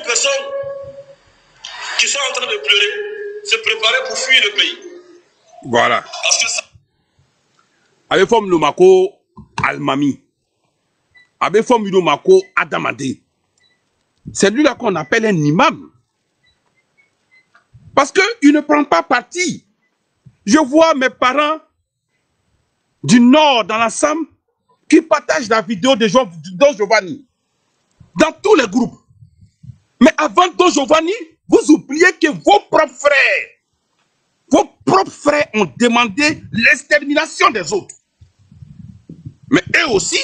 personnes qui sont en train de pleurer, se préparer pour fuir le pays. Voilà. Parce que ça... Avec forme le mako Almami. Avec forme le mako Adamade. C'est lui-là qu'on appelle un imam. Parce qu'il ne prend pas parti. Je vois mes parents du Nord dans l'ensemble qui partagent la vidéo de Don Giovanni dans tous les groupes. Mais avant Don Giovanni, vous oubliez que vos propres frères ont demandé l'extermination des autres. Mais eux aussi,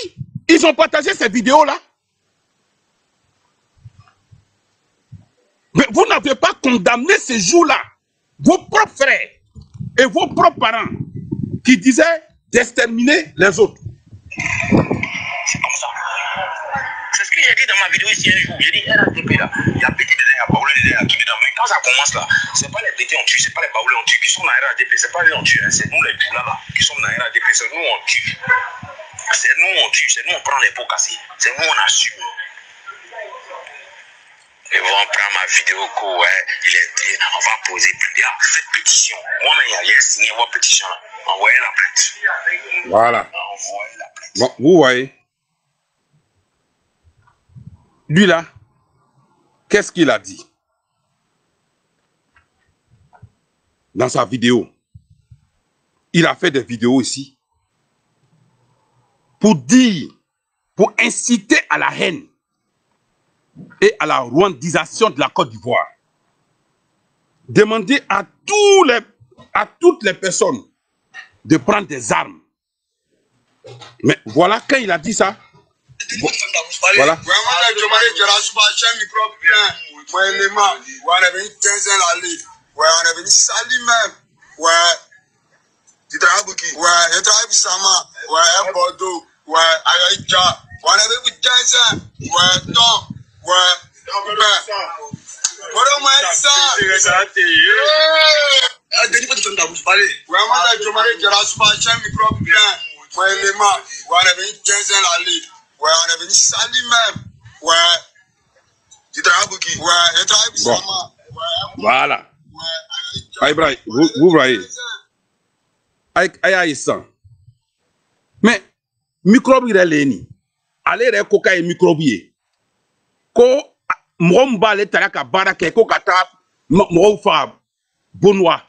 ils ont partagé ces vidéos-là. Mais vous n'avez pas condamné ces jours-là, vos propres frères et vos propres parents qui disaient d'exterminer les autres. C'est comme ça. C'est ce que j'ai dit dans ma vidéo ici un jour. J'ai dit RATP là, il y a petit dedans, il y a baoulé dedans, il y a qui dedans. Mais quand ça commence là, c'est pas les bêtés on tue, c'est pas les baoulés on tue qui sont dans RATP, c'est pas les on tue, hein, c'est nous les poulats là qui sommes dans RATP, c'est nous on tue. C'est nous on tue, c'est nous on prend les pots cassés, c'est nous on assume. Ils vont prendre ma vidéo, ouais, il est dit, on va poser plainte. Faites pétition. Moi-même, il y a signé votre pétition. Envoyez la plainte. Voilà. Envoyez la plainte. Bon, vous voyez. Lui là, qu'est-ce qu'il a dit dans sa vidéo? Il a fait des vidéos ici pour dire, pour inciter à la haine et à la rwandisation de la Côte d'Ivoire. Demander à toutes les personnes de prendre des armes. Mais voilà, quand il a dit ça, voilà. Voilà. Ibrahim, vous voyez. Aïe, ça. Mais, microbe, il est léni. Allez, il est coca et microbe. Ko, mwomba le taraka barake, ko kata mwofa bonwa,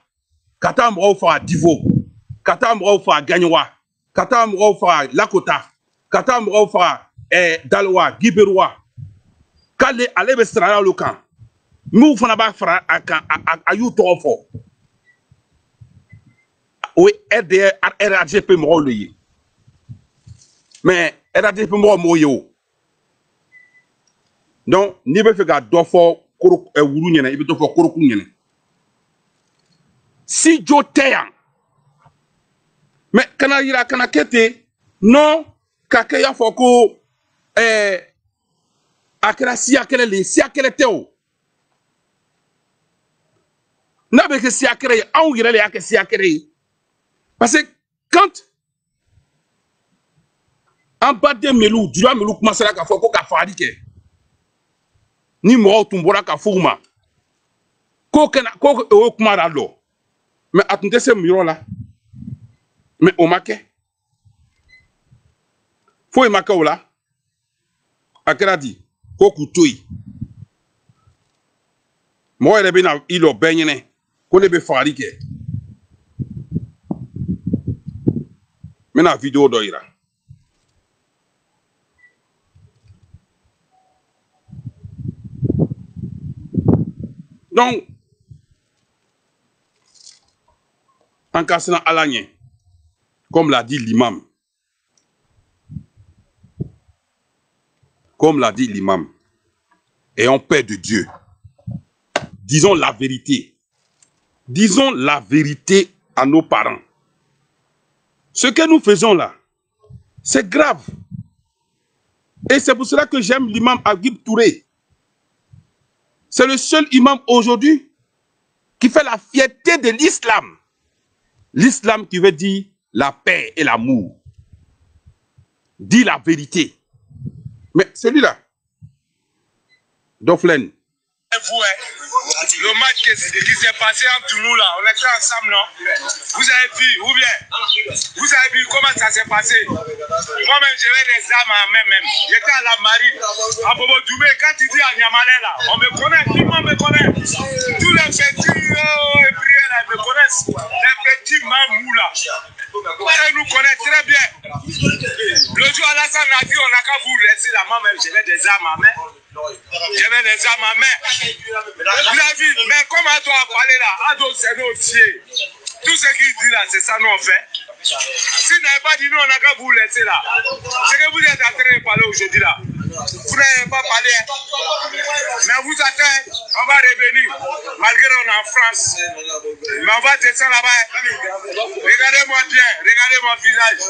kata mwofa divo, kata mwofa gagnowa, kata mwofa lakota, kata mwofa dalwa, giberwa. Kale alebe strala lokan. Mou fana ba fra ayu tofo. Oui, RADP mwo liye. Mais RADP mwo moyo. Donc, ni be fe ka dɔ fɔ wuru ɲɛna, i bɛ dɔ fɔ koroku ɲɛna. Si jo tɛ yan, mais kana yira kana kɛ ten, non ka kɛ y'a fɔ ko a kɛra siya kɛlɛ le, siya kɛlɛ tɛ o. N'a bɛ kɛ siya kɛlɛ ye, anw yɛrɛ de y'a kɛ siya kɛlɛ ye. Parce que quand an baden melu, jula melu commencera k'a fɔ ko ka fagali kɛ. Ni mɔgɔw tun bɔra ka f'u ma ko o kuma la lɔ mais a tun tɛ se yɔrɔ la mais o ma kɛ foyi ma kɛ o la a kɛra di ko k'u to yen mɔgɔ yɛrɛ bɛ na i lɔ bɛɛ ɲɛnɛ ko ne bɛ fagali kɛ n bɛna video dɔ yira. Donc, en cassant à l'année, comme l'a dit l'imam, et en paix de Dieu, disons la vérité. Disons la vérité à nos parents. Ce que nous faisons là, c'est grave. Et c'est pour cela que j'aime l'imam Agib Touré. C'est le seul imam aujourd'hui qui fait la fierté de l'islam. L'islam qui veut dire la paix et l'amour. Dit la vérité. Mais celui-là, Doflen, Vous, le match qui s'est passé entre nous là, on était ensemble, non? Vous avez vu, ou bien? Vous avez vu comment ça s'est passé? Moi-même, j'avais des armes à main même. J'étais à la marine, à Bobo Doubé. Quand tu dis à Niamalé là, on me connaît, tout le monde me connaît. Tous les petits ébriers là, ils me connaissent. Les petits mamous là. Ils nous connaissent très bien. Le jour Alassane a dit, on n'a qu'à vous laisser là. Moi-même, j'avais des armes à main. J'avais des armes à main. Vous avez vu, mais comme Ado a parlé là, Ado c'est nos dossiers. Tout ce qu'il dit là, c'est ça nous on fait. S'il n'avait pas dit nous, on n'a qu'à vous laisser là. C'est que vous êtes en train de parler aujourd'hui là. Vous n'avez pas parlé. Mais vous attendez, on va revenir. Malgré qu'on est en France. Mais on va descendre là-bas. Regardez-moi bien, regardez mon visage.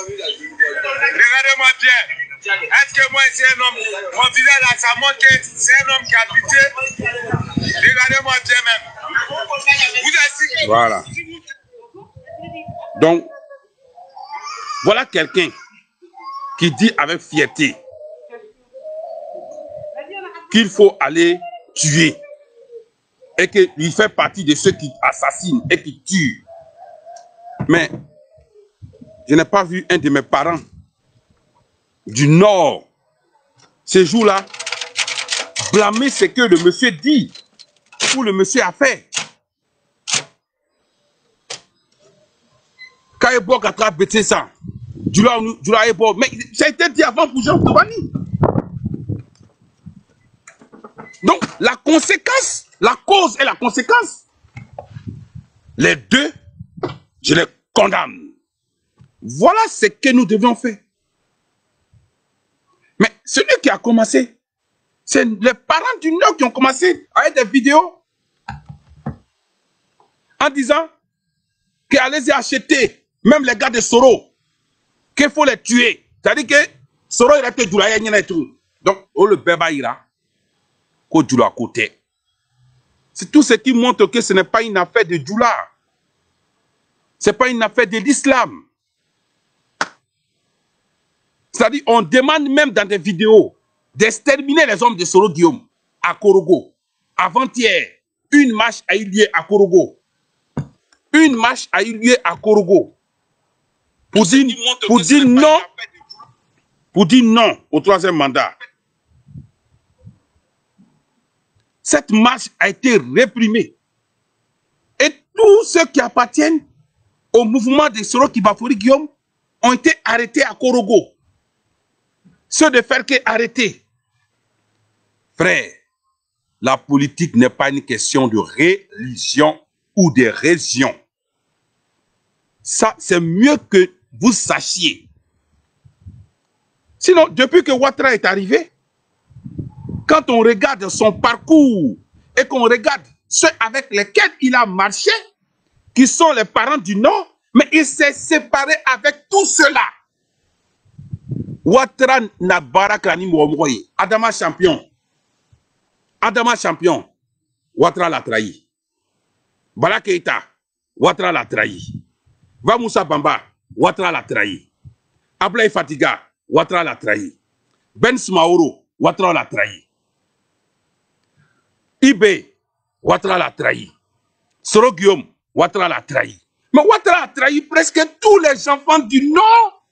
Regardez-moi bien. Est-ce que moi c'est un homme? Mon visage là, ça montre que c'est un homme qui a habité. Regardez-moi bien même. Vous avez... Voilà. Donc, voilà quelqu'un qui dit avec fierté qu'il faut aller tuer et qu'il fait partie de ceux qui assassinent et qui tuent. Mais je n'ai pas vu un de mes parents du Nord ce jour-là blâmer ce que le monsieur dit ou le monsieur a fait. Quand il boit à travers ça, mais ça a été dit avant pour Jean Tovani. Donc, la conséquence, la cause et la conséquence, les deux, je les condamne. Voilà ce que nous devions faire. Mais celui qui a commencé, c'est les parents du Nord qui ont commencé avec des vidéos en disant qu'allez-y acheter, même les gars de Soro, qu'il faut les tuer. C'est-à-dire que Soro il a été douleur et tout. Donc, le bébé ira. À côté. C'est tout ce qui montre que ce n'est pas une affaire de Djoula. Ce n'est pas une affaire de l'islam. C'est-à-dire, on demande même dans des vidéos d'exterminer les hommes de Soro Guillaume à Korogo. Avant-hier, une marche a eu lieu à Korogo. Une marche a eu lieu à Korogo. Pour dire non au troisième mandat. Cette marche a été réprimée. Et tous ceux qui appartiennent au mouvement de Soro Kibafori Guillaume ont été arrêtés à Korogo. Ceux de Ferke arrêtés. Frère, la politique n'est pas une question de religion ou de région. Ça, c'est mieux que vous sachiez. Sinon, depuis que Ouattara est arrivé, quand on regarde son parcours et qu'on regarde ceux avec lesquels il a marché, qui sont les parents du Nord, mais il s'est séparé avec tout cela. Ouattara n'a barakani mouamouye. Adama champion. Adama champion. Ouattara l'a trahi. Bala Keïta. Ouattara l'a trahi. Va Moussa Bamba. Ouattara l'a trahi. Ablaye Fatiga. Ouattara l'a trahi. Ben Smaoro. Ouattara l'a trahi. Ibé, Ouattara l'a trahi. Soro Guillaume, Ouattara l'a trahi. Mais Ouattara a trahi presque tous les enfants du Nord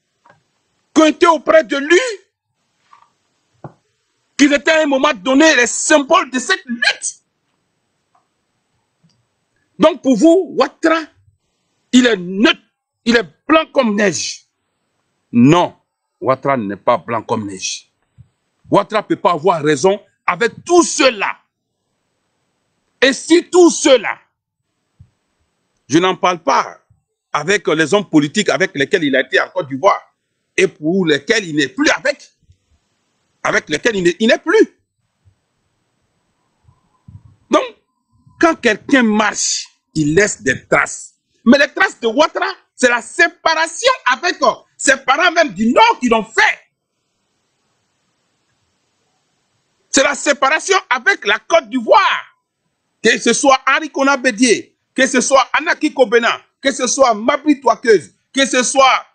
qui ont été auprès de lui, qui étaient à un moment donné les symboles de cette lutte. Donc pour vous, Ouattara, il est neutre, il est blanc comme neige. Non, Ouattara n'est pas blanc comme neige. Ouattara ne peut pas avoir raison avec tout cela. Et si tout cela, je n'en parle pas avec les hommes politiques avec lesquels il a été en Côte d'Ivoire et pour lesquels il n'est plus avec lesquels il n'est plus. Donc, quand quelqu'un marche, il laisse des traces. Mais les traces de Ouattara, c'est la séparation avec ses parents même du Nord qui l'ont fait. C'est la séparation avec la Côte d'Ivoire. Que ce soit Henri Konabedier, que ce soit Anaki Kobena, que ce soit Mabri Touakeuse, que ce soit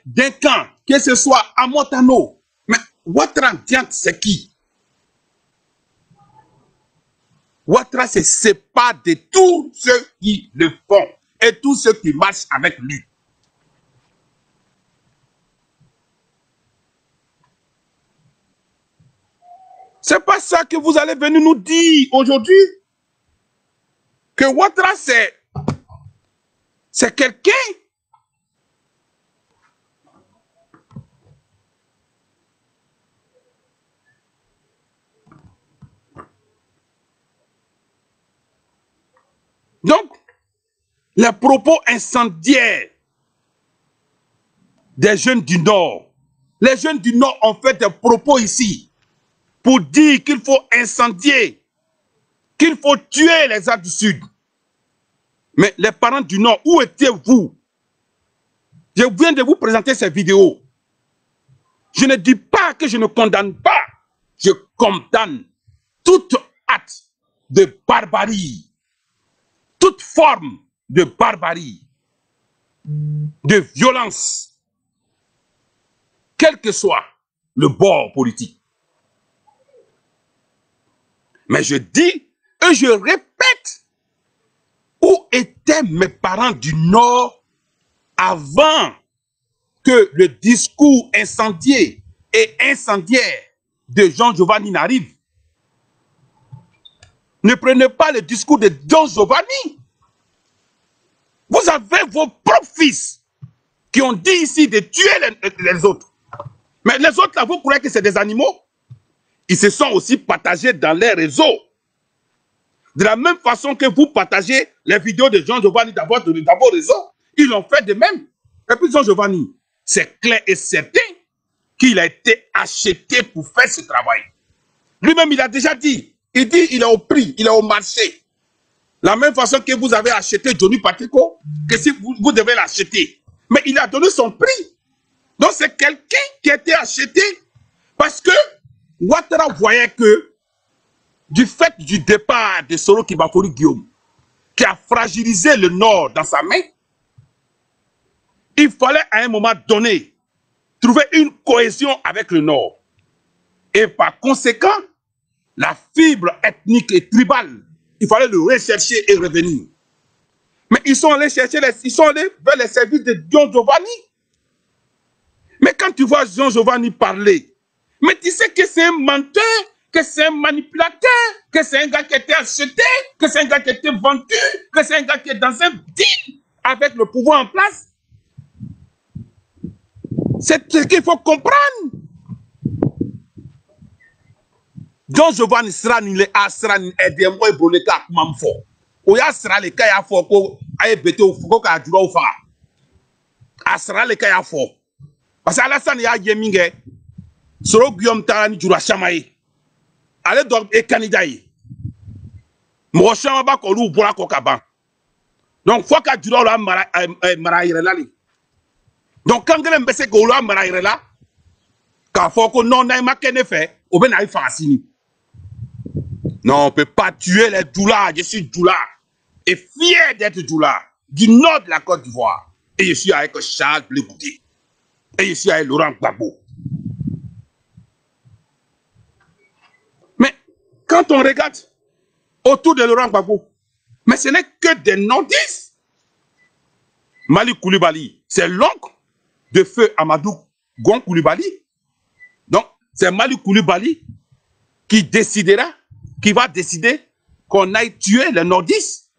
Duncan, que ce soit Amotano. Mais Ouattara, c'est qui? Ouattara se sépare de tous ceux qui le font et tous ceux qui marchent avec lui. C'est pas ça que vous allez venir nous dire aujourd'hui. Que Ouattara, c'est quelqu'un donc, les propos incendiaires des jeunes du Nord. Les jeunes du Nord ont fait des propos ici pour dire qu'il faut incendier, qu'il faut tuer les gens du Sud. Mais les parents du Nord, où étiez-vous? Je viens de vous présenter ces vidéos. Je ne dis pas que je ne condamne pas. Je condamne toute acte de barbarie. Toute forme de barbarie, de violence, quel que soit le bord politique. Mais je dis et je répète, où étaient mes parents du Nord avant que le discours incendié et incendiaire de Jean Giovanni n'arrive? Ne prenez pas le discours de Jean Giovanni. Vous avez vos propres fils qui ont dit ici de tuer les autres. Mais les autres, là, vous croyez que c'est des animaux? Ils se sont aussi partagés dans les réseaux. De la même façon que vous partagez les vidéos de Jean Giovanni dans vos réseaux, ils l'ont fait de même. Et puis Jean Giovanni, c'est clair et certain qu'il a été acheté pour faire ce travail. Lui-même, il a déjà dit. Il dit il est au prix, il est au marché. La même façon que vous avez acheté Johnny Patrico, que si vous devez l'acheter. Mais il a donné son prix. Donc c'est quelqu'un qui a été acheté parce que Ouattara voyait que du fait du départ de Soro Kibafori Guillaume, qui a fragilisé le Nord dans sa main, il fallait à un moment donné trouver une cohésion avec le Nord. Et par conséquent, la fibre ethnique et tribale, il fallait le rechercher et revenir. Mais ils sont allés chercher, ils sont allés vers les services de Jean Giovanni. Mais quand tu vois Jean Giovanni parler, mais tu sais que c'est un menteur, que c'est un manipulateur, que c'est un gars qui a été acheté, que c'est un gars qui a été vendu, que c'est un gars qui est dans un deal avec le pouvoir en place. C'est ce qu'il faut comprendre. Jean Giovanni sera ni le asra ni edemo e boleka kumamfo. Oya sera le kaya fo ko aye bete o fo ka duro o fa. Asra le kaya fo. Parce que Alassane ya yeminge Soro Guillaume Tara jura chamaye. Ale do e candidat yi. Mo chama ba ko lu bora ko kaban. Donc faut ka duro la mara ire la li. Donc quand ngele mbese ko lu mara ire la ka fo ko non na makene fait o be na ifa asini. Non, on ne peut pas tuer les Doula. Je suis Doula. Et fier d'être Doula. Du nord de la Côte d'Ivoire. Et je suis avec Charles Blé Goudé. Et je suis avec Laurent Gbagbo. Mais quand on regarde autour de Laurent Gbagbo, mais ce n'est que des nordistes. Mali Koulibaly, c'est l'oncle de feu Amadou Gon Koulibaly. Donc, c'est Mali Koulibaly qui décidera, qui va décider qu'on aille tuer les nordistes.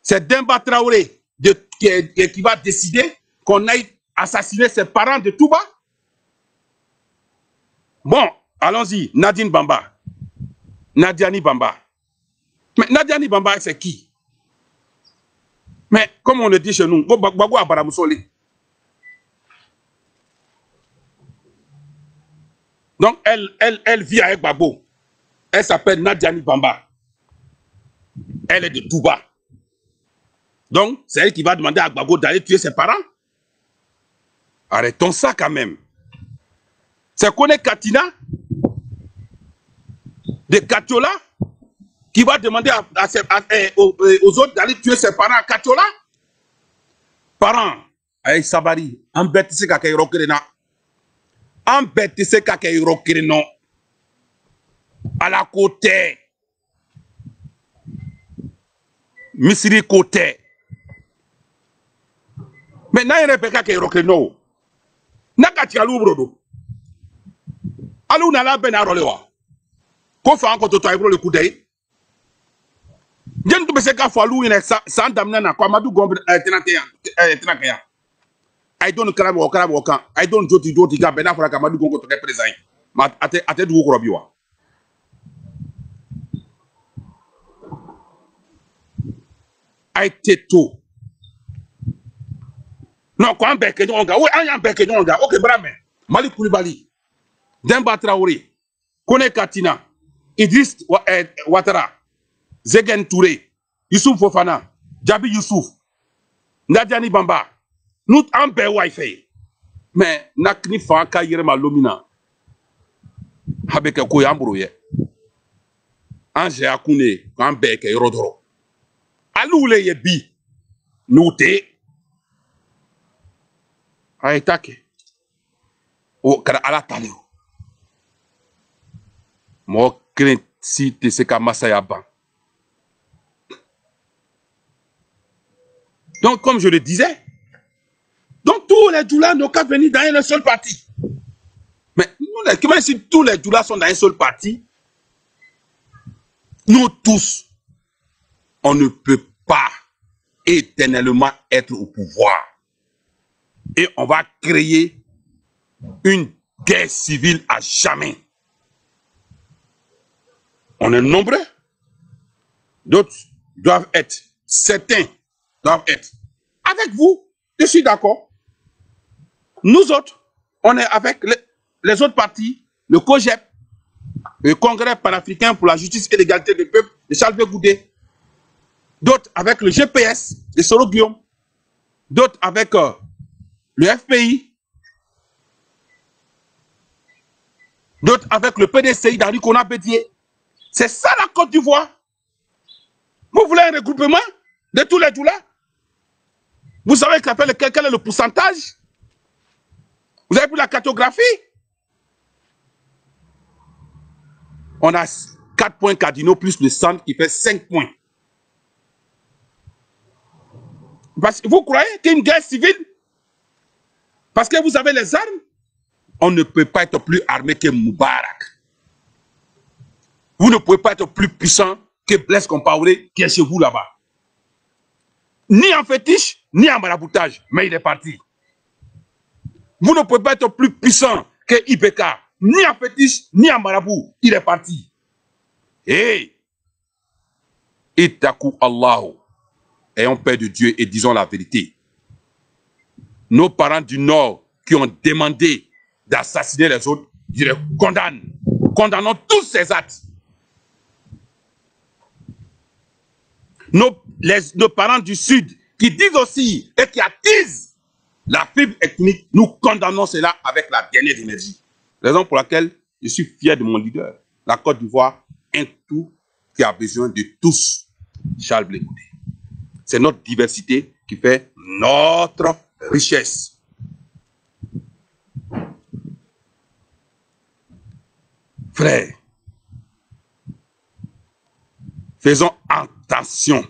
C'est Demba Traoré qui va décider qu'on aille assassiner ses parents de Touba. Bon, allons-y, Nadine Bamba. Nadiani Bamba. Mais Nadiani Bamba, c'est qui? Mais comme on le dit chez nous, Gbagbo Abaramoussolé. Donc, elle vit avec Gbagbo. Elle s'appelle Nadiani Bamba. Elle est de Touba. Donc, c'est elle qui va demander à Gbagbo d'aller tuer ses parents. Arrêtons ça quand même. C'est qu'on est Katina de Katiola qui va demander aux autres d'aller tuer ses parents à Katiola. Parents, aïe Sabari, en bête c'est qu'à Kairokirena. En bête c'est qu'à Kairokirena. À la côté, misiri côté. Mais n'a rien pas qu'à rocker no. N'a qu'à tirer l'ouvre. Allô n'a la ben à rolewa. Qu'on fait encore tout le coup d'œil. Jen tu bese ka falu ina sa damna na kwa madu gombe tenakaya. I don't krabo kan. I don't joti ka bena fara ka madu gongo to ke president. Ma ate du ko robiwa. I teto. Non, quand beke jonga, oui, anya beke jonga. OK, brame. Mali Koulibaly. Demba Traoré. Kone Katina. Idriss Ouattara. Zegen Touré, Youssouf Fofana, Djabi Youssouf, Nadiani Bamba, nous en paix Wi-Fi. Mais nakni fa ka yirema lomina. Habeke ko yambrouye. Anje akune en beke yorodoro. Aloule yebi. Nouté. Aitake. O kara ala talio. Mo kren si te seka masaya ban. Donc, comme je le disais, donc tous les doulas n'ont qu'à venir dans un seul parti. Mais comment si tous les doulas sont dans un seul parti, nous tous, on ne peut pas éternellement être au pouvoir. Et on va créer une guerre civile à jamais. On est nombreux. D'autres doivent être, certains doivent être. Avec vous, je suis d'accord. Nous autres, on est avec les autres partis, le COGEP, le Congrès panafricain pour la justice et l'égalité des peuples de Charles Goudé. D'autres avec le GPS de Soro Guillaume. D'autres avec le FPI. D'autres avec le PDCI d'Henri Kona Bédier. C'est ça la Côte d'Ivoire. Vous voulez un regroupement de tous les doulas? Vous savez quel est le pourcentage? Vous avez pris la cartographie? On a 4 points cardinaux plus le centre qui fait 5 points. Parce que vous croyez qu'il y a une guerre civile? Parce que vous avez les armes? On ne peut pas être plus armé que Moubarak. Vous ne pouvez pas être plus puissant que Blaise Compaoré qui est chez vous là-bas. Ni en fétiche, ni en maraboutage, mais il est parti. Vous ne pouvez pas être plus puissant que Ibeka, ni en fétiche, ni en marabout, il est parti. Hey! Ittaku Allahu, ayons peur de Dieu et disons la vérité. Nos parents du Nord qui ont demandé d'assassiner les autres, je les condamne. Condamnons tous ces actes. Nos parents du Sud qui disent aussi et qui attisent la fibre ethnique, nous condamnons cela avec la dernière énergie. Raison pour laquelle je suis fier de mon leader. La Côte d'Ivoire, un tout qui a besoin de tous. Charles Blé Goudé. C'est notre diversité qui fait notre richesse. Frères, faisons attention.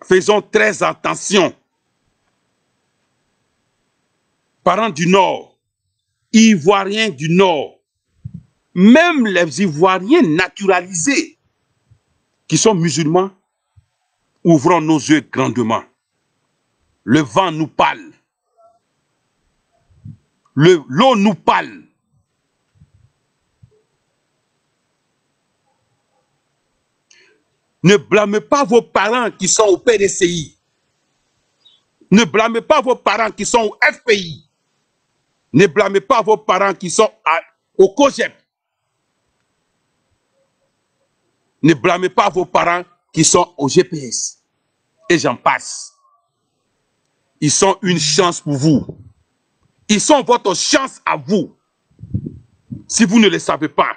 Faisons très attention. Parents du Nord, Ivoiriens du Nord, même les Ivoiriens naturalisés qui sont musulmans, ouvrons nos yeux grandement. Le vent nous parle. L'eau nous parle. Ne blâmez pas vos parents qui sont au PDCI. Ne blâmez pas vos parents qui sont au FPI. Ne blâmez pas vos parents qui sont au COGEP. Ne blâmez pas vos parents qui sont au GPS. Et j'en passe. Ils sont une chance pour vous. Ils sont votre chance à vous. Si vous ne le savez pas.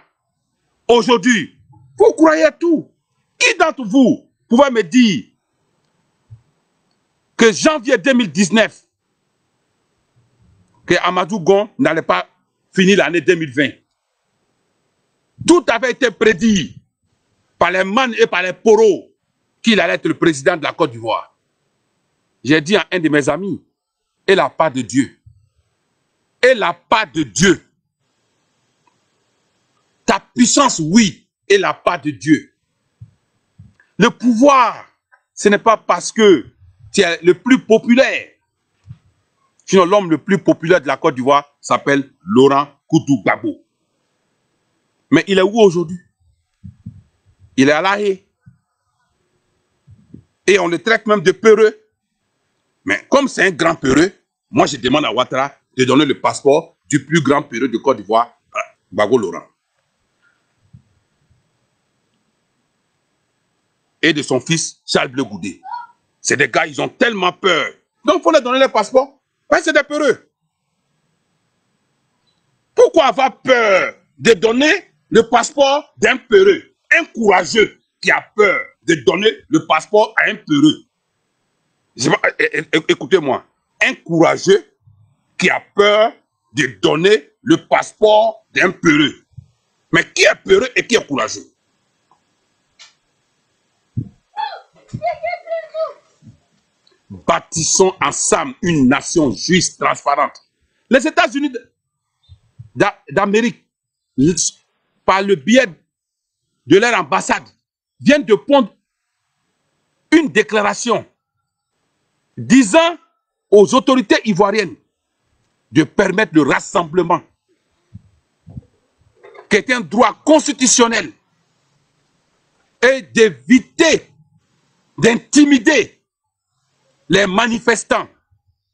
Aujourd'hui, vous croyez tout. Qui d'entre vous pouvez me dire que janvier 2019, que Amadou Gon n'allait pas finir l'année 2020? Tout avait été prédit par les man et par les poros qu'il allait être le président de la Côte d'Ivoire. J'ai dit à un de mes amis, et la part de Dieu. Et la part de Dieu. Ta puissance, oui, et la part de Dieu. Le pouvoir, ce n'est pas parce que tu es le plus populaire. Sinon, l'homme le plus populaire de la Côte d'Ivoire s'appelle Laurent Koudou Gbagbo. Mais il est où aujourd'hui? Il est à La Haye. Et on le traite même de peureux. Mais comme c'est un grand peureux, moi je demande à Ouattara de donner le passeport du plus grand peureux de Côte d'Ivoire, Gbagbo Laurent. Et de son fils, Charles Bleu Goudé. C'est des gars, ils ont tellement peur. Donc il faut leur donner le passeport. Ouais, c'est des peureux. Pourquoi avoir peur de donner le passeport d'un peureux? Un courageux qui a peur de donner le passeport à un peureux. Écoutez-moi. Un courageux qui a peur de donner le passeport d'un peureux. Mais qui est peureux et qui est courageux? Bâtissons ensemble une nation juste, transparente. Les États-Unis d'Amérique, par le biais de leur ambassade, viennent de pondre une déclaration disant aux autorités ivoiriennes de permettre le rassemblement, qui est un droit constitutionnel, et d'éviter d'intimider les manifestants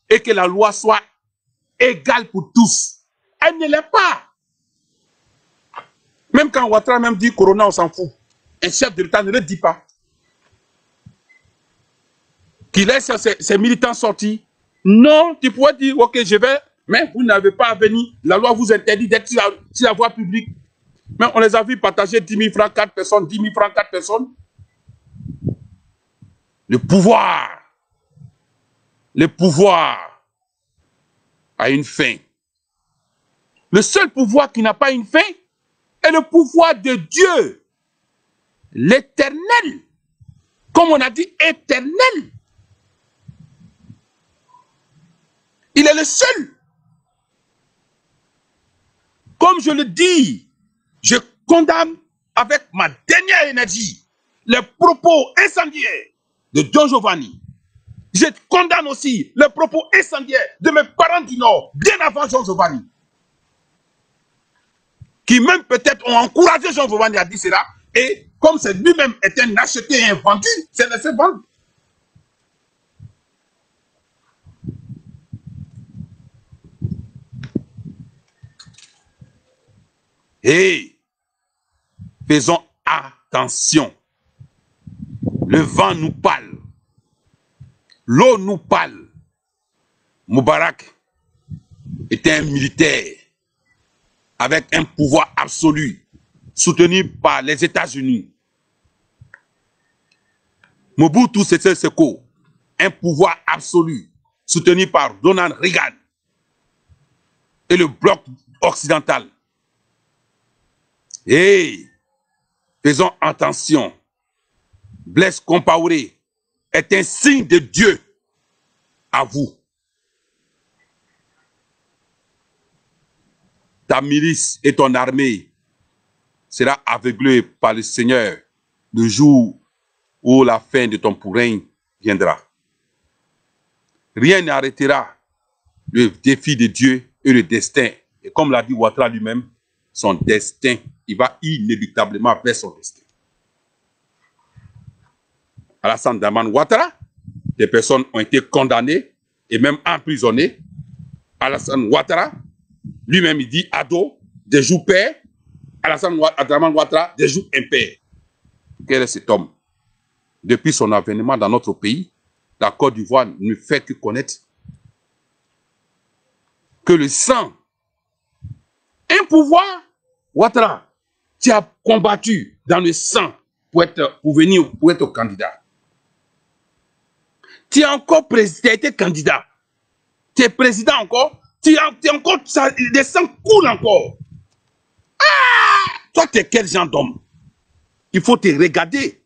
et que la loi soit égale pour tous. Elle ne l'est pas. Même quand Ouattara même dit Corona, on s'en fout. Un chef de l'État ne le dit pas. Qu'il laisse ses militants sortis. Non, tu pourrais dire, ok, je vais, mais vous n'avez pas à venir. La loi vous interdit d'être sur la voie publique. Mais on les a vus partager 10 000 francs, 4 personnes, 10 000 francs, 4 personnes. Le pouvoir a une fin. Le seul pouvoir qui n'a pas une fin est le pouvoir de Dieu, l'éternel. Comme on a dit, éternel. Il est le seul. Comme je le dis, je condamne avec ma dernière énergie les propos incendiaires de John Giovanni. Je condamne aussi les propos incendiaires de mes parents du Nord, bien avant John Giovanni. Qui même peut-être ont encouragé John Giovanni à dire cela. Et comme c'est lui-même est un acheté et un vendu, c'est laissé vendre. Et faisons attention. Le vent nous parle. L'eau nous parle. Moubarak était un militaire avec un pouvoir absolu, soutenu par les États-Unis. Mobutu Sese Seko, un pouvoir absolu, soutenu par Ronald Reagan et le bloc occidental. Et faisons attention. Blaise Compaoré est un signe de Dieu à vous. Ta milice et ton armée sera aveuglée par le Seigneur le jour où la fin de ton règne viendra. Rien n'arrêtera le défi de Dieu et le destin. Et comme l'a dit Ouattara lui-même, son destin, il va inéluctablement vers son destin. Alassane Dramane Ouattara, des personnes ont été condamnées et même emprisonnées. Alassane Ouattara, lui-même il dit ado, des jours pères. Alassane Dramane Ouattara, des jours impairs. Quel est cet homme? Depuis son avènement dans notre pays, la Côte d'Ivoire ne fait que connaître que le sang. Un pouvoir, Ouattara, tu as combattu dans le sang pour être candidat. Tu as encore été candidat. Tu es président encore. Tu es encore, le sang coule encore. Ah! Toi, tu es quel genre d'homme? Il faut te regarder.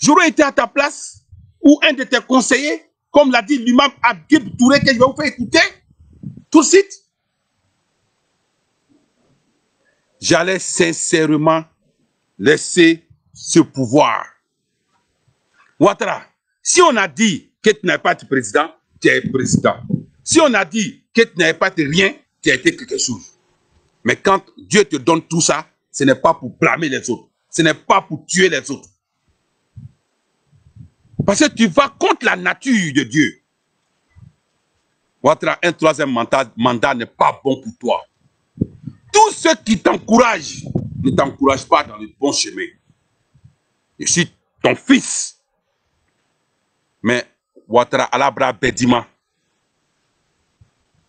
J'aurais été à ta place, ou un de tes conseillers, comme l'a dit l'imam Abdib Touré, que je vais vous faire écouter, tout de suite. J'allais sincèrement laisser ce pouvoir. Ouattara, si on a dit que tu n'avais pas été président, tu es président. Si on a dit que tu n'avais pas été rien, tu as été quelque chose. Mais quand Dieu te donne tout ça, ce n'est pas pour blâmer les autres. Ce n'est pas pour tuer les autres. Parce que tu vas contre la nature de Dieu. Ouattara, un troisième mandat n'est pas bon pour toi. Tous ceux qui t'encouragent ne t'encouragent pas dans le bon chemin. Je suis ton fils. Mais Ouattara alabra bedima.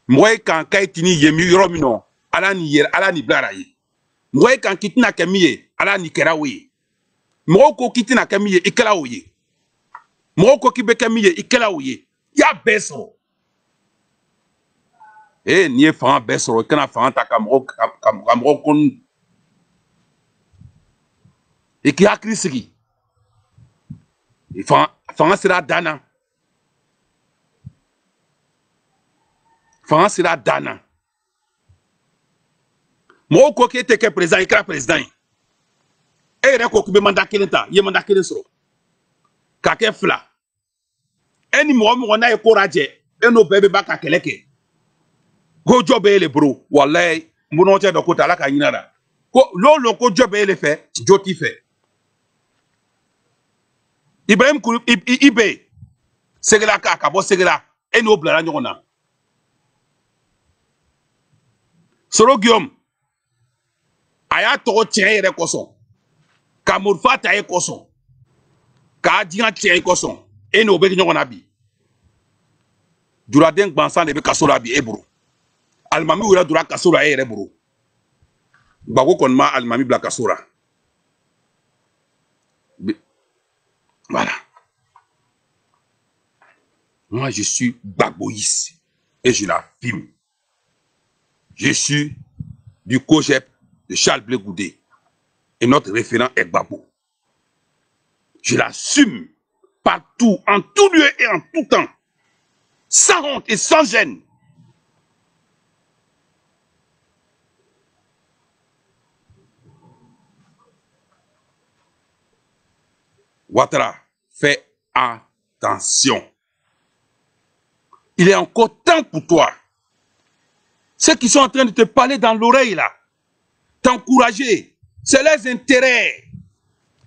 Moi quand kaitini yemi romino alani yer alani blaraye. Moi quand kitina kemiye alani kerawe. Moi ko kitina kemiye ikelawe. Moi ko kibe kemiye ikelawe. Ya beso. Eh nie fa beso kana fa ta kamro kon. Et qui a crisé. Il fa sera dana. Fa sera dana. Mo ko ki te ke président ikra président. E re ko ki be mandat kelenta, ye mandat kelesro. Ka ke fla. Eni mo na e ko raje, e no bebe ba ka keleke. Go jobe le bro, wallahi mbono che do ko tala ka yinara. Ko lo ko jobe le fait, joti fait. Ibrahim Ibe segela ka akabo segela eni o blara nyona. Soro Guillaume aya to tien yere koson. Ka Murfa ta e koson. Ka dian tien koson. Eni o be nyona bi. Duraden gbansan de be kasora bi ebro. Almami wura dura kasora yere bro. Bago kon ma almami bla kasora. Voilà. Moi, je suis Bagboïs et je l'affirme. Je suis du COGEP de Charles Blé Goudé et notre référent est Gbagbo. Je l'assume partout, en tout lieu et en tout temps, sans honte et sans gêne. Ouattara, fais attention. Il est encore temps pour toi. Ceux qui sont en train de te parler dans l'oreille là, t'encourager, c'est leurs intérêts.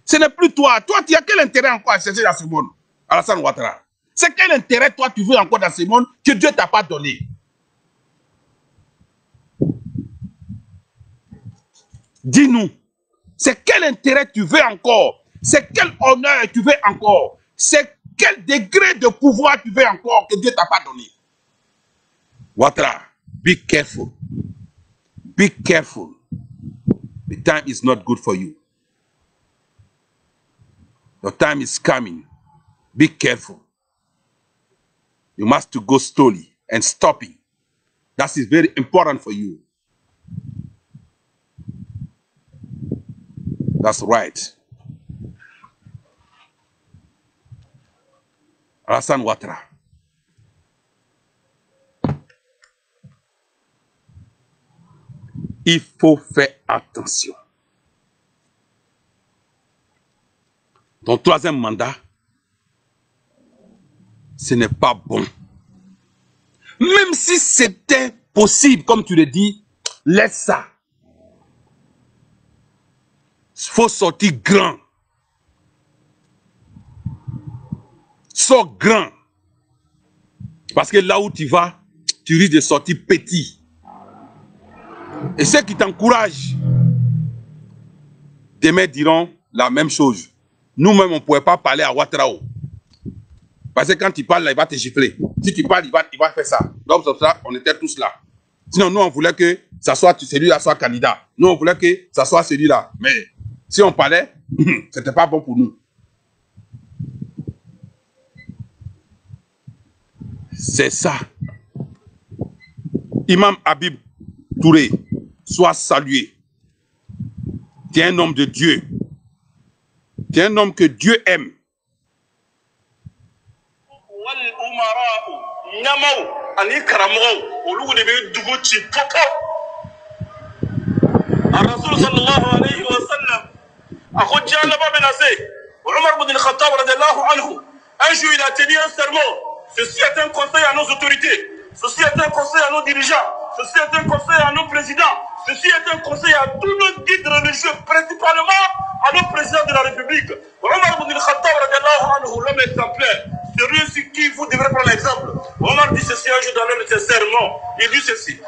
Ce n'est plus toi. Toi, tu as quel intérêt encore à chercher dans ce monde, Alassane Ouattara? C'est quel intérêt toi tu veux encore dans ce monde que Dieu t'a pas donné? Dis-nous, c'est quel intérêt tu veux encore? C'est quel honneur tu veux encore? C'est quel degré de pouvoir tu veux encore que Dieu t'a pas donné? Ouattara, be careful. Be careful. The time is not good for you. Your time is coming. Be careful. You must to go slowly and stopping. That is very important for you. That's right. Alassane Ouattara. Il faut faire attention. Ton troisième mandat, ce n'est pas bon. Même si c'était possible, comme tu le dis, laisse ça. Il faut sortir grand. Sors grand. Parce que là où tu vas, tu risques de sortir petit. Et ceux qui t'encouragent, demain diront la même chose. Nous-mêmes, on ne pourrait pas parler à Ouattara. Parce que quand tu parles là, il va te gifler. Si tu parles, il va faire ça. Donc, c'est ça, on était tous là. Sinon, nous, on voulait que ça soit celui-là soit candidat. Nous, on voulait que ça soit celui-là. Mais si on parlait, ce n'était pas bon pour nous. C'est ça. Imam Habib Touré, sois salué. Tu es un homme de Dieu. Tu es un homme que Dieu aime. Nyamau, Ani Karamou, Olu de Duguchi Popo. Rasul sallallahu alayhi wa sallam, a Khadija là-bas menacé. Omar ibn al-Khattab radiallahu anhu, un jour il a tenu un sermon. Ceci est un conseil à nos autorités. Ceci est un conseil à nos dirigeants. Ceci est un conseil à nos présidents. Ceci est un conseil à tous nos guides religieux, principalement à nos présidents de la République. Omar ibn al-Khattab radiallahu anhu, l'homme exemplaire, celui sur qui vous devrez prendre l'exemple. Omar dit ceci un jour dans l'un de ses sermons. Il dit ceci.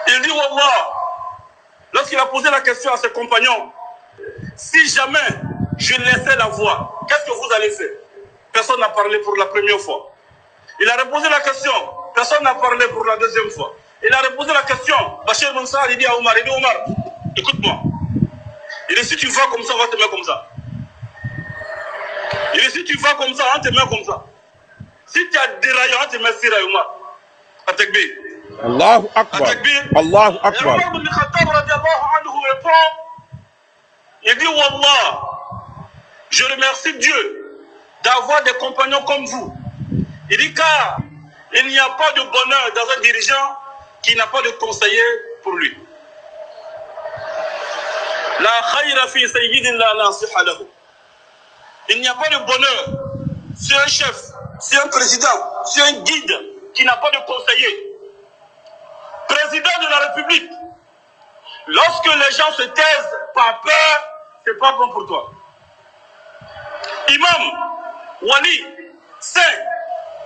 Il dit Wallah, lorsqu'il a posé la question à ses compagnons, si jamais je laissais la voix, qu'est-ce que vous allez faire? Personne n'a parlé pour la première fois. Il a reposé la question, personne n'a parlé pour la deuxième fois. Il a reposé la question, Bachir Moussa, il dit à Omar, écoute-moi. Il dit si tu vas comme ça, on va te mettre comme ça. Il dit si tu vas comme ça, on te met comme ça. Si tu as déraillé, on te met sur Omar. Atakbir. Allahu Akbar. Allahu Akbar. Et Omar ibn Khattab radiallahu anhu répond, il dit Wallah, je remercie Dieu d'avoir des compagnons comme vous. Il dit car il n'y a pas de bonheur dans un dirigeant qui n'a pas de conseiller pour lui. La khayra fi sayyidin la nasiha lahu. Il n'y a pas de bonheur sur un chef, sur un président, sur un guide qui n'a pas de conseiller. Président de la République, lorsque les gens se taisent par peur, c'est pas bon pour toi. Imam, wali, saint,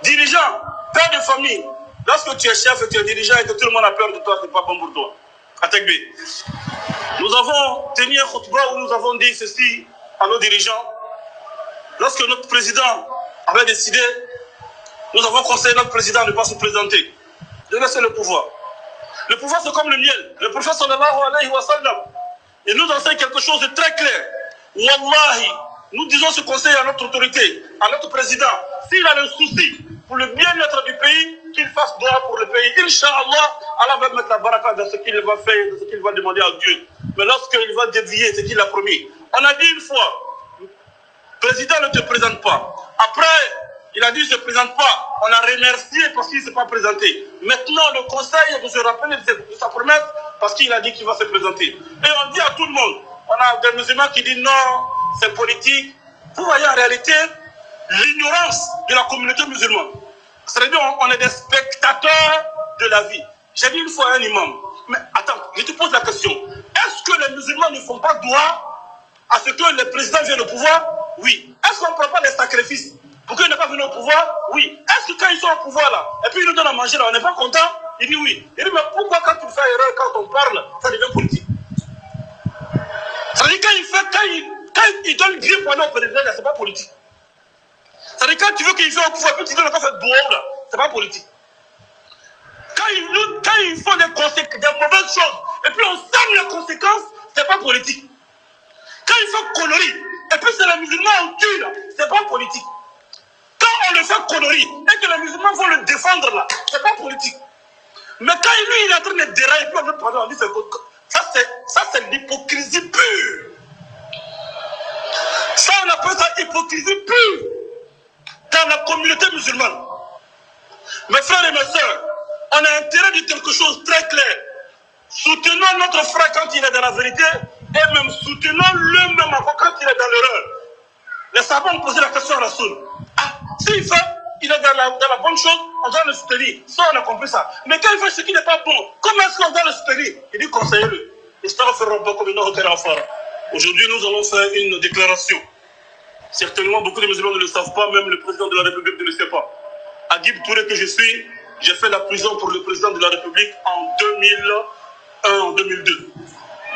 dirigeant, père de famille, lorsque tu es chef et tu es dirigeant et que tout le monde a peur de toi, c'est pas bon pour toi. Atakbir. Nous avons tenu un khutbah où nous avons dit ceci à nos dirigeants. Lorsque notre président avait décidé, nous avons conseillé notre président de ne pas se présenter, de laisser le pouvoir. Le pouvoir c'est comme le miel. Le prophète sallallahu alayhi wa sallam, il nous enseigne quelque chose de très clair. Wallahi, nous disons ce conseil à notre autorité, à notre président. S'il a le souci pour le bien-être du pays, qu'il fasse droit pour le pays. Inch'Allah, Allah va mettre la baraka dans ce qu'il va faire, dans ce qu'il va demander à Dieu. Mais lorsqu'il va dévier ce qu'il a promis, on a dit une fois, président ne te présente pas. Après, il a dit ne se présente pas. On a remercié parce qu'il ne s'est pas présenté. Maintenant, le conseil de se rappeler de sa promesse parce qu'il a dit qu'il va se présenter. Et on dit à tout le monde, on a des musulmans qui disent non, c'est politique. Vous voyez en réalité l'ignorance de la communauté musulmane. C'est-à-dire on est des spectateurs de la vie. J'ai dit une fois à un imam, mais attends, je te pose la question. Est-ce que les musulmans ne font pas droit à ce que le président vienne au pouvoir? Oui. Est-ce qu'on ne prend pas des sacrifices pour qu'il ne pas venir au pouvoir? Oui. Est-ce que quand ils sont au pouvoir là, et puis ils nous donnent à manger là, on n'est pas content? Il dit oui. Il dit mais pourquoi quand tu fais erreur, quand on parle, ça devient politique? C'est-à-dire quand il donne bien pour aller au président, c'est pas politique. C'est-à-dire quand tu veux qu'il fasse au pouvoir, puis tu donnes encore cette bourre là, c'est pas politique. Quand ils font des mauvaises choses, et puis on sème les conséquences, c'est pas politique. Quand ils font conneries, et puis c'est les musulmans en tue là, c'est pas politique. Quand on le fait conneries, et que les musulmans vont le défendre là, c'est pas politique. Mais quand lui il est en train de dérailler, et puis on veut parler, on dit ça c'est l'hypocrisie pure. Ça on appelle ça hypocrisie pure dans la communauté musulmane. Mes frères et mes sœurs, on a intérêt de quelque chose de très clair. Soutenons notre frère quand il est dans la vérité et même soutenons-le même quand il est dans l'erreur. Les savants ont posé la question à Rasoul. Ah, s'il fait, il est dans la bonne chose, on doit le soutenir. Ça, on a compris ça. Mais quand il fait ce qui n'est pas bon, comment est-ce qu'on doit le soutenir? Il dit conseillez-le. Aujourd'hui, nous allons faire une déclaration. Certainement, beaucoup de musulmans ne le savent pas, même le président de la République ne le sait pas. Agib Touré que je suis, j'ai fait la prison pour le président de la République en 2001, en 2002.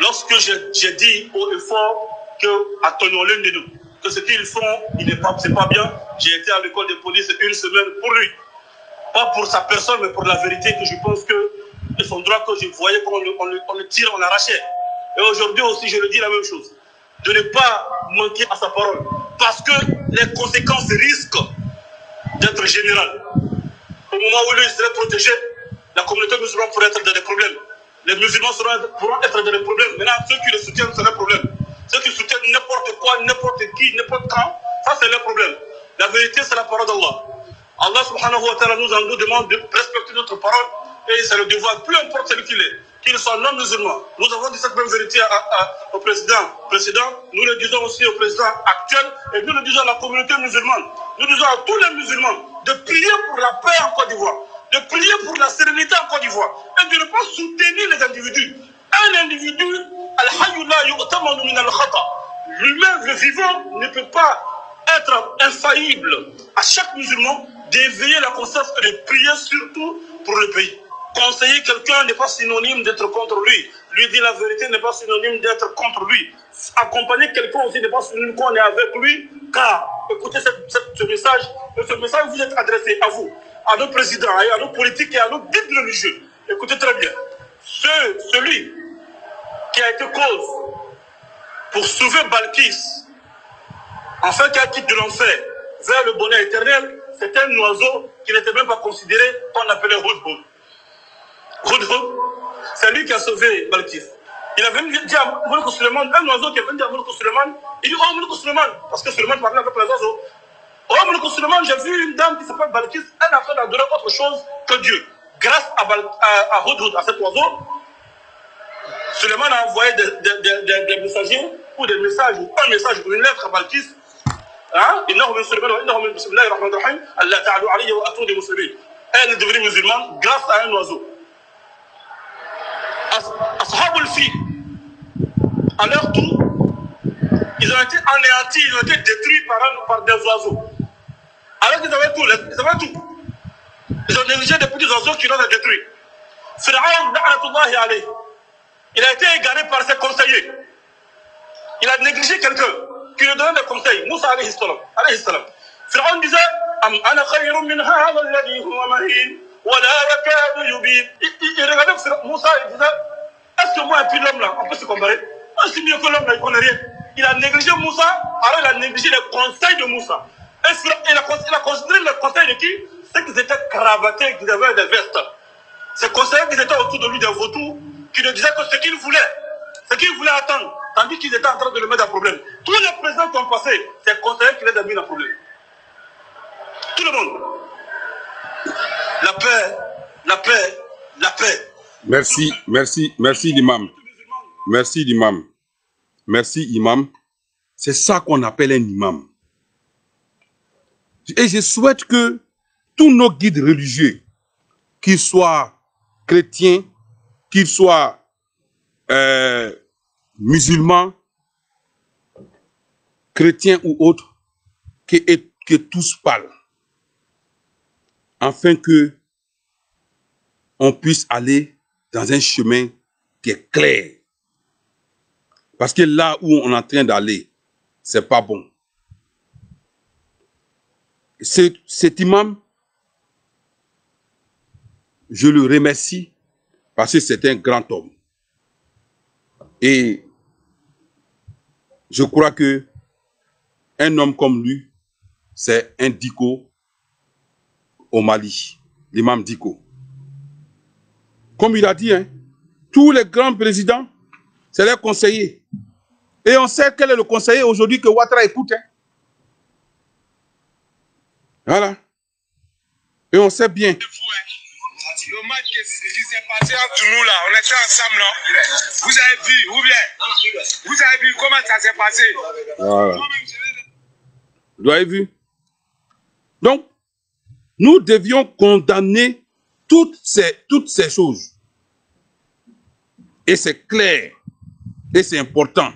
Lorsque j'ai dit haut et fort que atteignons-le de nous, que ce qu'ils font, c'est pas bien, j'ai été à l'école de police une semaine pour lui. Pas pour sa personne, mais pour la vérité que je pense que c'est son droit que je voyais qu'on le tire, on l'arrachait. Et aujourd'hui aussi, je le dis la même chose. De ne pas manquer à sa parole. Parce que les conséquences risquent d'être générales. Au moment où lui serait protégé, la communauté musulmane pourrait être dans des problèmes. Les musulmans pourront être dans des problèmes. Maintenant, ceux qui le soutiennent, c'est leur problème. Ceux qui soutiennent n'importe quoi, n'importe qui, n'importe quand, ça c'est leur problème. La vérité, c'est la parole d'Allah. Allah subhanahu subhanahu wa ta'ala nous demande de respecter notre parole et c'est le devoir, peu importe celui qu'il soit non musulman. Nous avons dit cette même vérité au président précédent, nous le disons aussi au président actuel et nous le disons à la communauté musulmane. Nous disons à tous les musulmans de prier pour la paix en Côte d'Ivoire, de prier pour la sérénité en Côte d'Ivoire et de ne pas soutenir les individus. Un individu, lui-même, le vivant, ne peut pas être infaillible. À chaque musulman d'éveiller la conscience et de prier surtout pour le pays. Conseiller quelqu'un n'est pas synonyme d'être contre lui. Lui dire la vérité n'est pas synonyme d'être contre lui. Accompagner quelqu'un aussi n'est pas synonyme qu'on est avec lui. Car, écoutez ce message vous est adressé à vous, à nos présidents, à nos politiques et à nos guides religieux. Écoutez très bien. Celui qui a été cause pour sauver Balkis, enfin qu'elle quitte de l'enfer vers le bonheur éternel, c'est un oiseau qui n'était même pas considéré qu'on appelait Hudhud. Hudhud, c'est lui qui a sauvé Balkis. Il a venu dire à Moulkou Suleiman, un oiseau qui est venu dire à Moulkou Suleiman, il dit, oh Moulkou Suleiman, parce que Suleiman parlait avec les oiseaux. Oh Moulkou Suleiman, j'ai vu une dame qui s'appelle Balkis, elle a fait d'adorer autre chose que Dieu. Grâce à Hudhud, à cet oiseau, Suleiman a envoyé des messagers, ou des messages, ou un message, ou une lettre à Balkis. Elle est devenue musulmane grâce à un oiseau. Ashabul Fil, à leur tour, ils ont été anéantis, ils ont été détruits par des oiseaux. Alors qu'ils avaient tout, ils ont négligé des petits oiseaux qui l'ont détruit. Pharaon, il a été égaré par ses conseillers. Il a négligé quelqu'un qui lui donnait des conseils. Moussa alayhi salam. Pharaon disait, Ana khayrun min hadha alladhi huwa mahin. Il regardait Moussa et disait, est-ce que moi et puis l'homme là, on peut se comparer? C'est mieux que l'homme là, il ne connaît rien. Il a négligé Moussa, alors il a négligé les conseils de Moussa. Il a considéré les conseils de qui? Ceux qui étaient cravatés, qui avaient des vestes. Ces conseillers qui étaient autour de lui, des vautours, qui ne disaient que ce qu'il voulait attendre, tandis qu'ils étaient en train de le mettre en problème. Tous les présidents qui ont passé, c'est les conseillers qui les ont mis en problème. Tout le monde. La paix, la paix, la paix. Merci l'imam. Merci l'imam. Merci imam. C'est ça qu'on appelle un imam. Et je souhaite que tous nos guides religieux, qu'ils soient chrétiens, qu'ils soient musulmans, chrétiens ou autres, que tous parlent. Afin que on puisse aller dans un chemin qui est clair. Parce que là où on est en train d'aller, c'est pas bon. Cet imam, je le remercie parce que c'est un grand homme. Et je crois que un homme comme lui, c'est un Diko au Mali, l'imam Diko. Comme il a dit, hein, tous les grands présidents, c'est les conseillers. Et on sait quel est le conseiller aujourd'hui que Ouattara écoute. Hein. Voilà. Et on sait bien. Le match qui s'est passé entre nous là, on était ensemble là. Vous avez vu, ou bien, vous avez vu comment ça s'est passé. Voilà. Vous avez vu? Donc, nous devions condamner toutes ces choses. Et c'est clair. Et c'est important.